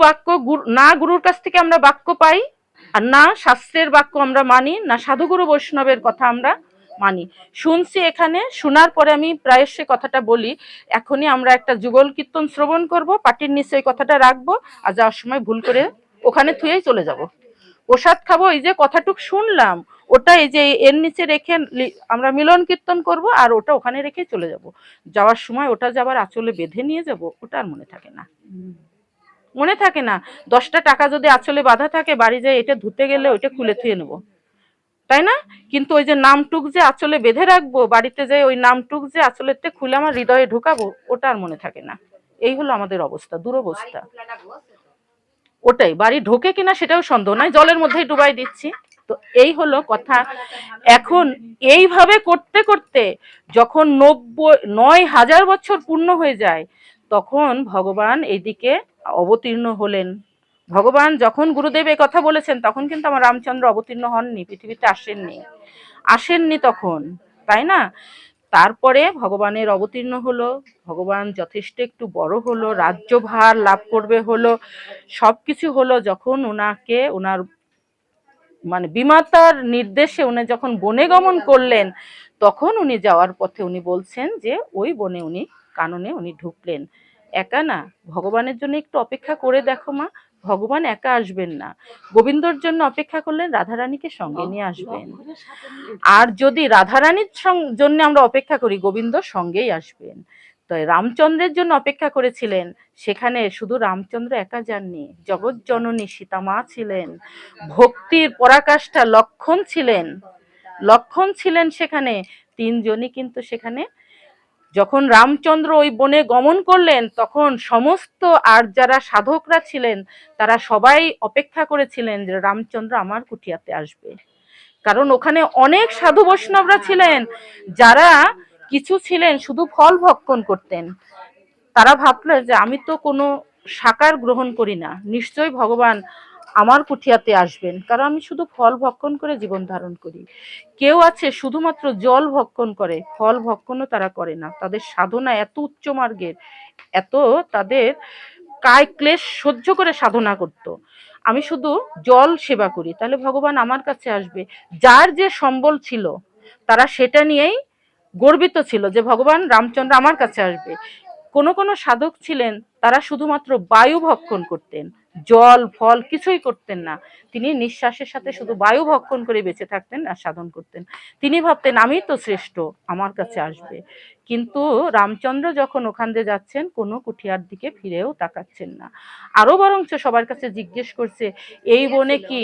বাক্য না গুরুর কাছ থেকে আমরা বাক্য পাই, আর না শাস্ত্রের বাক্য আমরা মানি, না সাধুগুরু বৈষ্ণবের কথা আমরা মানি। শুনছি এখানে, শোনার পরে আমি প্রায়শই কথাটা বলি, এখনই আমরা একটা যুগল কীর্তন শ্রবণ করব, পাটির নিচে ওই কথাটা রাখবো, আর যাওয়ার সময় ভুল করে ওখানে থুয়েই চলে যাব। প্রসাদ খাবো, এই যে কথাটুক শুনলাম ওটা এই যে এর নিচে রেখে আমরা মিলন কীর্তন করব, আর ওটা ওখানে রেখে চলে যাব। যাওয়ার সময় ওটা যে আবার আঁচলে বেঁধে নিয়ে যাব, ওটা আর মনে থাকে না। মনে থাকে না। 10টা টাকা যদি আঁচলে বাঁধা থাকে, বাড়ি যায় এটা ধুতে গেলে ওইটা খুলে থুয়ে নেবো, তাই না? কিন্তু ওই যে নামটুক যে আঁচলে বেঁধে রাখবো, বাড়িতে যাই ওই নামটুক যে আঁচলেতে খুলে আমার হৃদয়ে ঢুকাবো, ওটা আর মনে থাকে না। এই হলো আমাদের অবস্থা, দুরবস্থা। ওটাই, বাড়ি ঢোকে কিনা সেটাও সন্দেহ নাই, জলের মধ্যেই ডুবাই দিচ্ছি। তো এই হলো কথা। এখন এইভাবে করতে করতে যখন 9,000 বছর পূর্ণ হয়ে যায়, তখন ভগবান এইদিকে অবতীর্ণ হলেন। ভগবান যখন গুরুদেব এই কথা বলেছেন, তখন কিন্তু আমার রামচন্দ্র অবতীর্ণ হননি, পৃথিবীতে আসেননি তখন, তাই না? তারপরে ভগবানের অবতীর্ণ হলো, ভগবান যথেষ্ট একটু বড় হলো, রাজ্যভার লাভ করবে হলো, সবকিছু হলো। যখন ওনাকে ওনার মানে বিমাতার নির্দেশে উনি যখন বনে গমন করলেন, তখন উনি যাওয়ার পথে উনি বলছেন যে ওই বনে উনি কাননে উনি ঢুকলেন। একা না, ভগবানের জন্য একটু অপেক্ষা করে দেখো মা, ভগবান একা আসবেন না, গোবিন্দর জন্য অপেক্ষা করলেন, রাধারানীকে সঙ্গে নিয়ে আসবেন। আর যদি রাধারানীর জন্য আমরা অপেক্ষা করি, গোবিন্দ সঙ্গেই আসবেন। তো রামচন্দ্রের জন্য অপেক্ষা করেছিলেন, সেখানে শুধু রামচন্দ্র একা যাননি, জগৎ জননী সীতা মা ছিলেন, ভক্তির পরাকাষ্ঠা লক্ষণ ছিলেন সেখানে। 3জনই কিন্তু সেখানে। যখন রামচন্দ্র ওই বনে গমন করলেন, তখন সমস্ত আর যারা সাধকরা ছিলেন, তারা সবাই অপেক্ষা করেছিলেন যে রামচন্দ্র আমার কুটিয়াতে আসবে। কারণ ওখানে অনেক সাধু বৈষ্ণবরা ছিলেন, যারা কিছু ছিলেন শুধু ফল ভক্ষণ করতেন। তারা ভাবলেন যে আমি তো কোনো সাকার গ্রহণ করি না, নিশ্চয়ই ভগবান আমার কুঠিয়াতে আসবেন, কারণ আমি শুধু ফল ভক্ষণ করে জীবন ধারণ করি। কেউ আছে শুধুমাত্র জল ভক্ষণ করে, ফল ভক্ষণও তারা করে না। তাদের সাধনা এত উচ্চ মার্গের, এত তাদের কায় ক্লেশ সহ্য করে সাধনা করত। আমি শুধু জল সেবা করি, তাহলে ভগবান আমার কাছে আসবে। যার যে সম্বল ছিল, তারা সেটা নিয়েই গর্বিত ছিল যে ভগবান রামচন্দ্র আমার কাছে আসবে। কোন কোন সাধক ছিলেন, তারা শুধুমাত্র বায়ু ভক্ষণ করতেন, জল ফল কিছুই করতেন না। তিনি নিঃশ্বাসের সাথে শুধু বায়ু ভক্ষণ করে বেঁচে থাকতেন আর সাধন করতেন। তিনি ভাবতেন আমি তো শ্রেষ্ঠ, আমার কাছে আসবে। কিন্তু রামচন্দ্র যখন ওখান দিয়ে যাচ্ছেন, কোনো কুঠিয়ার দিকে ফিরেও তাকাচ্ছেন না। আরো বরঞ্চ সবার কাছে জিজ্ঞেস করছে এই বনে কি,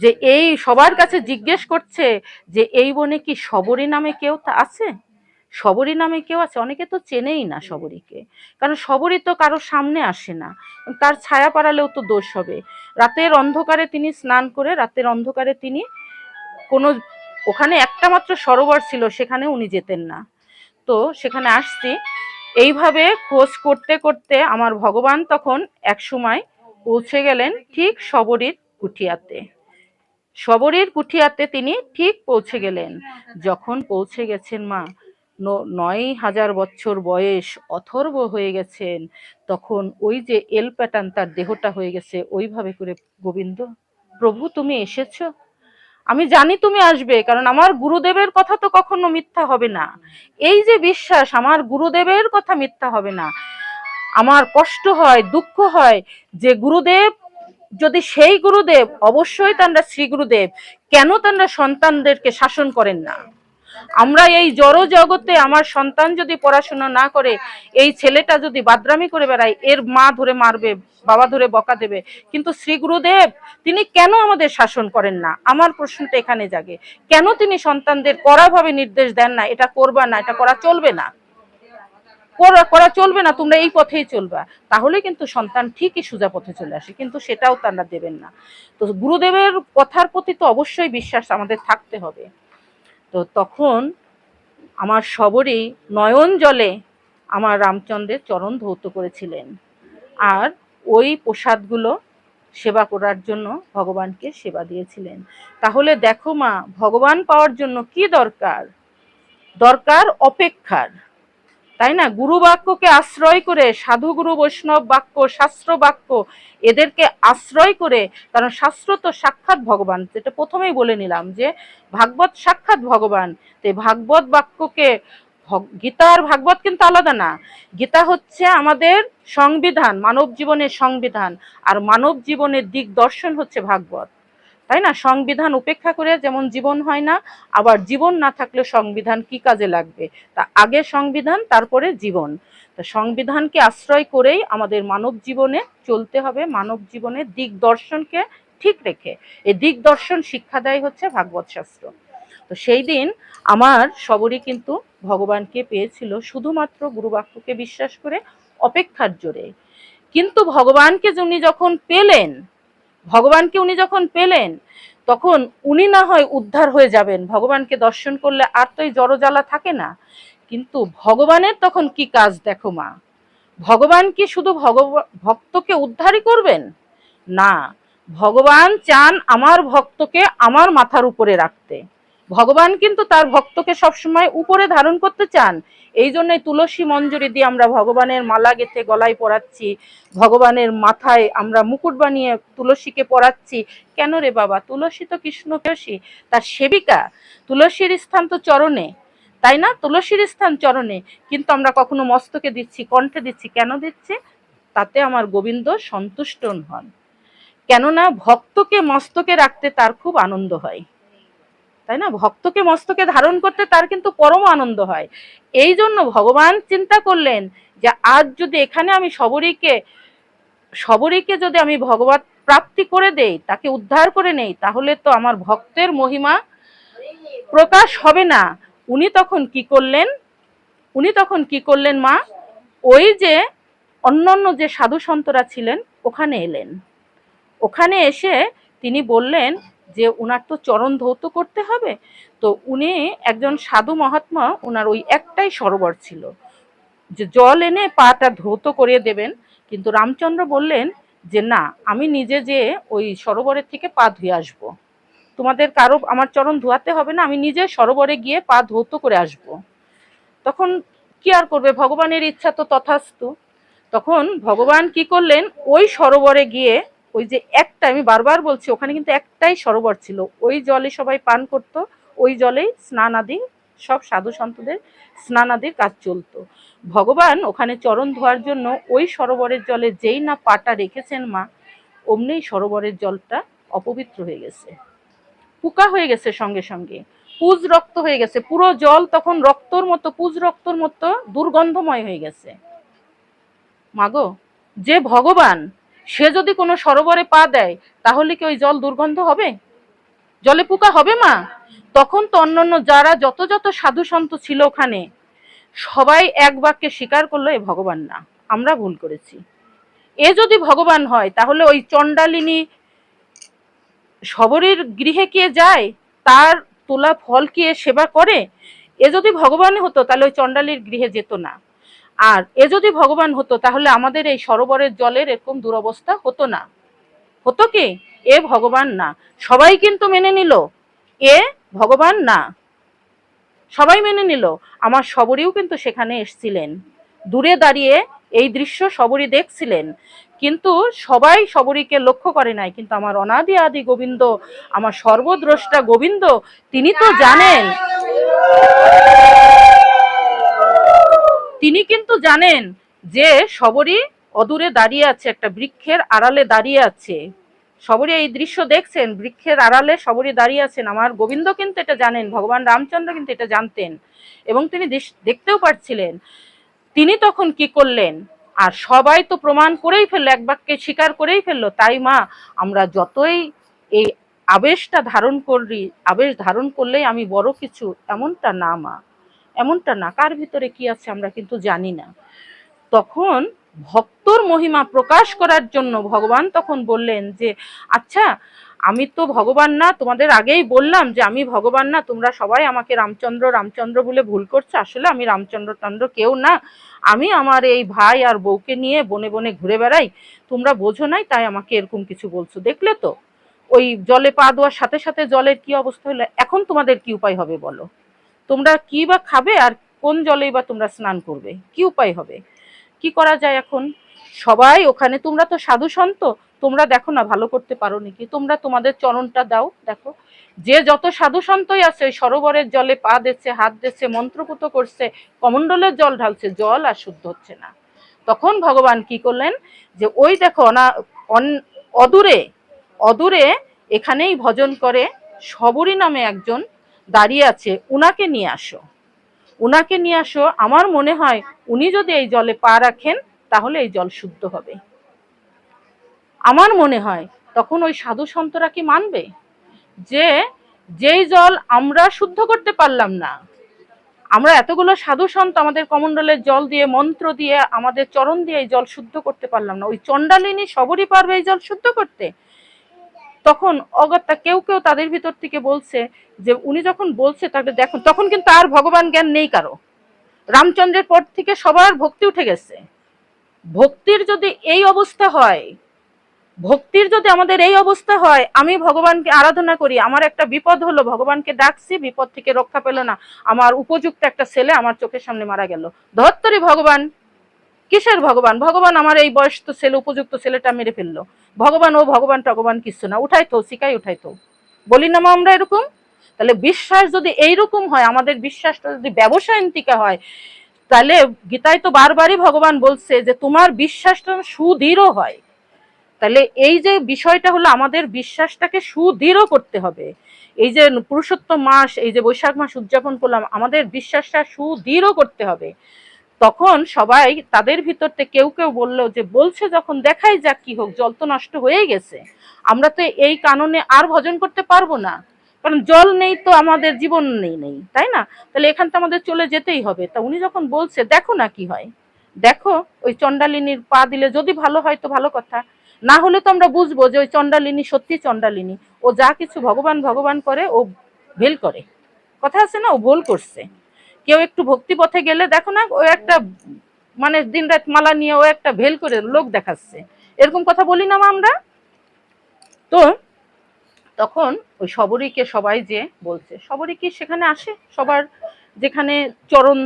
যে এই সবার কাছে জিজ্ঞেস করছে যে এই বনে কি শবরী নামে কেউ আছে? শবরী নামে কেউ আছে? অনেকে তো চেনেই না শবরীকে, কারণ শবরী তো কারো সামনে আসে না, তার ছায়া পাড়ালেও তো দোষ হবে। রাতের অন্ধকারে তিনি স্নান করে, রাতের অন্ধকারে তিনি কোনো, ওখানে একটা মাত্র সরোবর ছিল, সেখানে উনি যেতেন না। তো সেখানে আসছি, এইভাবে খোঁজ করতে করতে আমার ভগবান তখন এক সময় পৌঁছে গেলেন ঠিক শবরীর কুঠিয়াতে। শবরীর কুঠিয়াতে তিনি ঠিক পৌঁছে গেলেন। যখন পৌঁছে গেছেন মা, 9,000 বছর বয়স, অথর্ব হয়ে গেছেন, তখন ওই যে এল প্যাটার্ন তার দেহটা হয়ে গেছে, ওইভাবে করে গোবিন্দ, প্রভু তুমি এসেছো, আমি জানি তুমি আসবে, কারণ আমার গুরুদেবের কথা তো কখনো মিথ্যা হবে না। এই যে বিশ্বাস, আমার গুরুদেবের কথা মিথ্যা হবে না। আমার কষ্ট হয়, দুঃখ হয় যে গুরুদেব যদি সেই গুরুদেব, অবশ্যই তাঁরা শ্রী গুরুদেব, কেন তাঁরা সন্তানদেরকে শাসন করেন না? আমরা এই জড় জগতে আমার সন্তান যদি পড়াশোনা না করে, এই ছেলেটা যদি বাদরামি করে বেড়ায়, এর মা ধরে মারবে, বাবা ধরে বকা দেবে, কিন্তু শ্রী গুরুদেব তিনি কেন আমাদের শাসন করেন না? আমার প্রশ্নটা এখানে জাগে, কেন তিনি সন্তানদের কড়াভাবে নির্দেশ দেন না, এটা করবা না, এটা করা চলবে না, করা চলবে না, তোমরা এই পথেই চলবা, তাহলে কিন্তু সন্তান ঠিকই সোজা পথে চলে আসে, কিন্তু সেটাও তারা দেবেন না। তো গুরুদেবের কথার প্রতি তো অবশ্যই বিশ্বাস আমাদের থাকতে হবে। তো তখন আমার শবরী নয়ন জলে আমার রামচন্দ্রের চরণ ধৌত করেছিলেন, আর ওই প্রসাদগুলো সেবা করার জন্য ভগবানকে সেবা দিয়েছিলেন। তাহলে দেখো মা, ভগবান পাওয়ার জন্য কি দরকার? দরকার অপেক্ষার, তাই না? গুরু বাক্যকে আশ্রয় করে, সাধু গুরু বৈষ্ণব বাক্য, শাস্ত্র বাক্য, এদেরকে আশ্রয় করে, কারণ শাস্ত্র তো সাক্ষাৎ ভগবান, যেটা প্রথমেই বলে নিলাম যে ভাগবত সাক্ষাৎ ভগবান। তো ভাগবত বাক্যকে, গীতা আর ভাগবত কিন্তু আলাদা না। গীতা হচ্ছে আমাদের সংবিধান, মানব জীবনের সংবিধান, আর মানব জীবনের দিক দর্শন হচ্ছে ভাগবত। তাই না? সংবিধান উপেক্ষা করে যেমন জীবন হয় না, আবার জীবন না থাকলে সংবিধান কি কাজে লাগবে? তা আগে সংবিধান, তারপরে জীবন। তো সংবিধানকে আশ্রয় করেই আমাদের মানব জীবনে চলতে হবে, মানব জীবনের দিক দর্শনকে ঠিক রেখে। এই দিক দর্শন শিক্ষা দেয় হচ্ছে ভাগবত শাস্ত্র। তো সেই দিন আমার সবরই কিন্তু ভগবানকে পেয়েছিল শুধুমাত্র গুরুবাক্যকে বিশ্বাস করে, অপেক্ষার জোরে। কিন্তু ভগবানকে উনি যখন পেলেন, তখন উনি না হয় উদ্ধার হয়ে যাবেন, ভগবানকে দর্শন করলে আর তো এই জড়জ্বালা থাকে না। কিন্তু ভগবানের তখন কি কাজ দেখো মা, ভগবান কি শুধু ভক্তকে উদ্ধারই করবেন? না, ভগবান চান আমার ভক্তকে আমার মাথার উপরে রাখতে। ভগবান কিন্তু তার ভক্তকে সবসময় উপরে ধারণ করতে চান। এই জন্যই তুলসী মঞ্জরি দিয়ে আমরা ভগবানের মালা গেঁথে গলায় পরাচ্ছি, ভগবানের মাথায় আমরা মুকুট বানিয়ে তুলসীকে পরাচ্ছি। কেন রে বাবা? তুলসী তো কৃষ্ণ প্রেয়সী, তার সেবিকা। তুলসীর স্থান তো চরণে, তাই না? তুলসীর স্থান চরণে, কিন্তু আমরা কখনো মস্তকে দিচ্ছি, কণ্ঠে দিচ্ছি। কেন দিচ্ছি? তাতে আমার গোবিন্দ সন্তুষ্ট হন। কেননা ভক্তকে মস্তকে রাখতে তার খুব আনন্দ হয়, তাই না? ভক্তকে মস্তকে ধারণ করতে তার কিন্তু পরম আনন্দ হয়। এই জন্য ভগবান চিন্তা করলেন যে আজ যদি এখানে আমি সবরীকে যদি আমি ভগবত প্রাপ্তি করে দেই, তাকে উদ্ধার করে নেই, তাহলে তো আমার ভক্তের মহিমা প্রকাশ হবে না। উনি তখন কি করলেন মা? ওই যে অন্যান্য যে সাধু সন্তরা ছিলেন ওখানে এলেন। ওখানে এসে তিনি বললেন যে উনার তো চরণ ধৌত করতে হবে। তো উনি একজন সাধু মহাত্মা, ওনার ওই একটাই সরোবর ছিল, যে জল এনে পাটা ধৌত করিয়ে দেবেন। কিন্তু রামচন্দ্র বললেন যে না, আমি নিজে যে ওই সরোবরের থেকে পা ধুয়ে আসবো, তোমাদের কারো আমার চরণ ধোয়াতে হবে না, আমি নিজে সরোবরে গিয়ে পা ধৌত করে আসব। তখন কি আর করবে, ভগবানের ইচ্ছা তো তথাস্তু। তখন ভগবান কি করলেন, ওই সরোবরে গিয়ে, ওই যে একটা, আমি বারবার বলছি, ওখানে কিন্তু একটাই সরোবর ছিল, ওই জলে সবাই পান করত, ওই জলেই স্নান আদি, সব সাধু সন্তদের স্নান আদির কাজ চলতো। ভগবান ওখানে চরণ ধোয়ার জন্য ওই সরোবরের জলে যেই না পাটা রেখেছেন মা, অমনি সরোবরের জলটা অপবিত্র হয়ে গেছে, পোকা হয়ে গেছে, সঙ্গে সঙ্গে পুজ রক্ত হয়ে গেছে, পুরো জল তখন রক্তর মতো, পুজ রক্তর মতো দুর্গন্ধময় হয়ে গেছে। মাগো, যে ভগবান, সে যদি কোনো সরোবরে পা দেয়, তাহলে কি ওই জল দুর্গন্ধ হবে? জলে পোকা হবে মা? তখন তো অন্যান্য যারা যত যত সাধু সন্ত ছিল ওখানে, সবাই এক বাক্যে স্বীকার করলো এ ভগবান না, আমরা ভুল করেছি। এ যদি ভগবান হয়, তাহলে ওই চণ্ডালিনী সবরীর গৃহে কে যায়, তার তোলা ফল কে সেবা করে? এ যদি ভগবান হতো, তাহলে ওই চণ্ডালীর গৃহে যেত না। আর এ যদি ভগবান হতো, তাহলে আমাদের এই সরোবরের জলের এরকম দুরবস্থা হতো না। হতো কি? এ ভগবান না। সবাই কিন্তু মেনে নিল এ ভগবান না, সবাই মেনে নিল। আমার সবরীও কিন্তু সেখানে এসছিলেন, দূরে দাঁড়িয়ে এই দৃশ্য সবরী দেখছিলেন, কিন্তু সবাই সবরীকে লক্ষ্য করে নাই। কিন্তু আমার অনাদি আদি গোবিন্দ, আমার সর্বদ্রষ্টা গোবিন্দ, তিনি তো জানেন, তিনি কিন্তু জানেন যে সবরী অদূরে দাঁড়িয়ে আছে, একটা বৃক্ষের আড়ালে দাঁড়িয়ে আছে। সবরী এই দৃশ্য দেখছেন, বৃক্ষের আড়ালে সবরী দাঁড়িয়ে আছেন। আমার গোবিন্দ কিন্তু এটা জানেন, ভগবান রামচন্দ্র কিন্তু এটা জানতেন, এবং তিনি দেখতেও পাচ্ছিলেন। তিনি তখন কি করলেন, আর সবাই তো প্রমাণ করেই ফেললো, এক বাক্যে স্বীকার করেই ফেললো। তাই মা, আমরা যতই এই আবেশটা ধারণ করি, আবেশ ধারণ করলেই আমি বড় কিছু, এমনটা না মা, এমনটা না। কার ভিতরে কি আছে আমরা কিন্তু জানি না। তখন ভক্তর মহিমা প্রকাশ করার জন্য ভগবান তখন বললেন যে আচ্ছা, আমি তো ভগবান না, তোমাদের আগেই বললাম যে আমি ভগবান না, তোমরা সবাই আমাকে রামচন্দ্র রামচন্দ্র বলে ভুল করছো। আসলে আমি রামচন্দ্র চন্দ্র কেউ না, আমি আমার এই ভাই আর বউকে নিয়ে বনে বনে ঘুরে বেড়াই, তোমরা বোঝো নাই, তাই আমাকে এরকম কিছু বলছো। দেখলে তো ওই জলে পা দেওয়ার সাথে সাথে জলের কি অবস্থা হলো। এখন তোমাদের কি উপায় হবে বলো? তোমরা কি বা খাবে আর কোন জলেই বা তোমরা স্নান করবে? কি উপায় হবে? কি করা যায় এখন? সবাই ওখানে, তোমরা তো সাধু সন্ত, তোমরা দেখো না ভালো করতে পারো নাকি, তোমরা তোমাদের চরণটা দাও, দেখো যে যত সাধু সন্তই আছে ওই সরোবরের জলে পা দিচ্ছে, হাত দিচ্ছে, মন্ত্রপুত করছে, কমণ্ডলের জল ঢালছে, জল আর শুদ্ধ হচ্ছে না। তখন ভগবান কি করলেন, যে ওই দেখো না অদূরে অদূরে এখানেই ভজন করে শবরী নামে একজন দাঁড়িয়ে আছে, উনাকে নিয়ে আসো, উনাকে নিয়ে আসো। আমার মনে হয় উনি যদি এই জলে পা রাখেন তাহলে এই জল শুদ্ধ হবে। আমার মনে হয় তখন ওই সাধু সন্তরা কি মানবে যে যেই জল আমরা শুদ্ধ করতে পারলাম না, আমরা এতগুলো সাধু সন্ত আমাদের কমণ্ডলের জল দিয়ে, মন্ত্র দিয়ে, আমাদের চরণ দিয়ে এই জল শুদ্ধ করতে পারলাম না, ওই চণ্ডালিনী সবরই পারবে এই জল শুদ্ধ করতে? তখন অগত্যা কেউ কেউ তাদের ভিতর থেকে বলছে যে উনি যখন বলছে তাহলে দেখুন, তখন কিন্তু আর ভগবান জ্ঞান নেই কারো। রামচন্দ্রের পর থেকে সবার ভক্তি উঠে গেছে। ভক্তির যদি এই অবস্থা হয়, ভক্তির যদি আমাদের এই অবস্থা হয়, আমি ভগবানকে আরাধনা করি, আমার একটা বিপদ হলো, ভগবানকে ডাকছি, বিপদ থেকে রক্ষা পেল না, আমার উপযুক্ত একটা ছেলে আমার চোখের সামনে মারা গেল, ধত্তরি ভগবান, কিসের ভগবান? ভগবান আমার এই বয়স্ক ছেলে, উপযুক্ত ছেলেটা মেরে ফেললো, ভগবান, ও ভগবান টগবান কিছু না, উঠাই তো, শিকাই উঠাই তো, বলি না আমরা এরকম? তাহলে বিশ্বাস যদি এইরকম হয়, আমাদের বিশ্বাসটা যদি ব্যবসায়ন্তিকা হয়, তাহলে গীতায় তো বারবারই ভগবান বলছে যে তোমার বিশ্বাসটা সুদৃঢ় হয়। তাহলে এই যে বিষয়টা হলো, আমাদের বিশ্বাসটাকে সুদৃঢ় করতে হবে। এই যে পুরুষোত্তম মাস, এই যে বৈশাখ মাস উদযাপন করলাম, আমাদের বিশ্বাসটা সুদৃঢ় করতে হবে। তখন সবাই তাদের ভিতর থেকে কেউ কেউ বললো যে বলছে যখন দেখাই যাক কি হোক, জল তো নষ্ট হয়েই গেছে, আমরা তো এই কারণে আর ভজন করতে পারবো না, কারণ জল নেই তো আমাদের জীবন নেই, তাই না? তাহলে এখান থেকে আমাদের চলে যেতেই হবে। তা উনি যখন বলছে দেখো না কি হয়, দেখো ওই চণ্ডালিনীর পা দিলে যদি ভালো হয় তো ভালো কথা, না হলে তো আমরা বুঝবো যে ওই চণ্ডালিনী সত্যি চণ্ডালিনী, ও যা কিছু ভগবান ভগবান করে ও ভেল করে, কথা আছে না, ও ভুল করছে। কেউ একটু ভক্তি পথে গেলে দেখো না, ও একটা মানে দিন রাত মালা নিয়ে ও একটা ভেল করে লোক দেখাচ্ছে, এরকম কথা বলি না আমরা? তো তখন ওই শবরীকে সবাই যে বলছে, শবরী কি সেখানে আসে? সবার যেখানে চরণ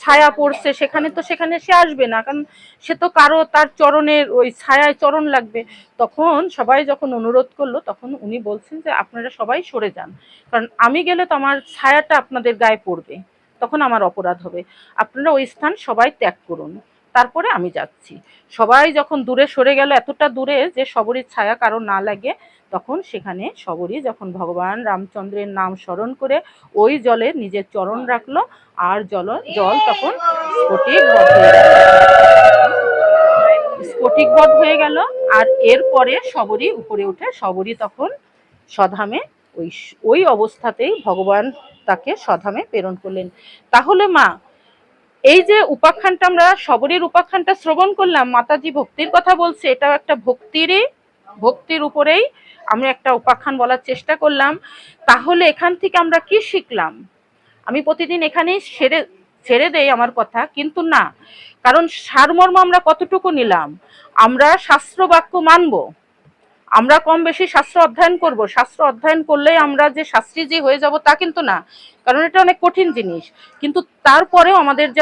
ছায়া পড়ছে সেখানে তো, সেখানে সে আসবে না, কারণ সে তো কারো তার চরণের ওই ছায়ায় চরণ লাগবে। তখন সবাই যখন অনুরোধ করলো, তখন উনি বলছেন যে আপনারা সবাই সরে যান, কারণ আমি গেলে তো আমার ছায়াটা আপনাদের গায়ে পড়বে, তখন আমার অপরাধ হবে, আপনারা ওই স্থান সবাই ত্যাগ করুন, তারপরে আমি যাচ্ছি। সবাই যখন দূরে সরে গেল, এতটা দূরে যে শবরীর ছায়া কারো না লাগে, তখন সেখানে শবরী যখন ভগবান রামচন্দ্রের নাম স্মরণ করে ওই জলে নিজের চরণ রাখলো, আর জল তখন স্ফটিকবধ হয়ে গেল। আর এরপরে শবরী উপরে উঠে, শবরী তখন স্বধামে ওই ওই অবস্থাতেই ভগবান তাকে স্বধামে প্রেরণ করলেন। তাহলে মা, এই যে উপাখ্যানটা আমরা শবরীর উপাখ্যানটা শ্রবণ করলাম, মাতাজি ভক্তির কথা বলছে, এটাও একটা ভক্তির উপরেই আমরা একটা উপাখ্যান বলার চেষ্টা করলাম। তাহলে এখান থেকে আমরা কি শিখলাম? আমি প্রতিদিন এখানেই ছেড়ে দেই আমার কথা, কিন্তু না, কারণ সারমর্ম আমরা কতটুকু নিলাম? আমরা শাস্ত্র বাক্য মানব, আমরা কম বেশি শাস্ত্র অধ্যয়ন করব, শাস্ত্র অধ্যয়ন করলেই আমরা যে শাস্ত্রী যে হয়ে যাব তা কিন্তু না, কারণ এটা অনেক কঠিন জিনিস। কিন্তু তারপরেও আমাদের যেন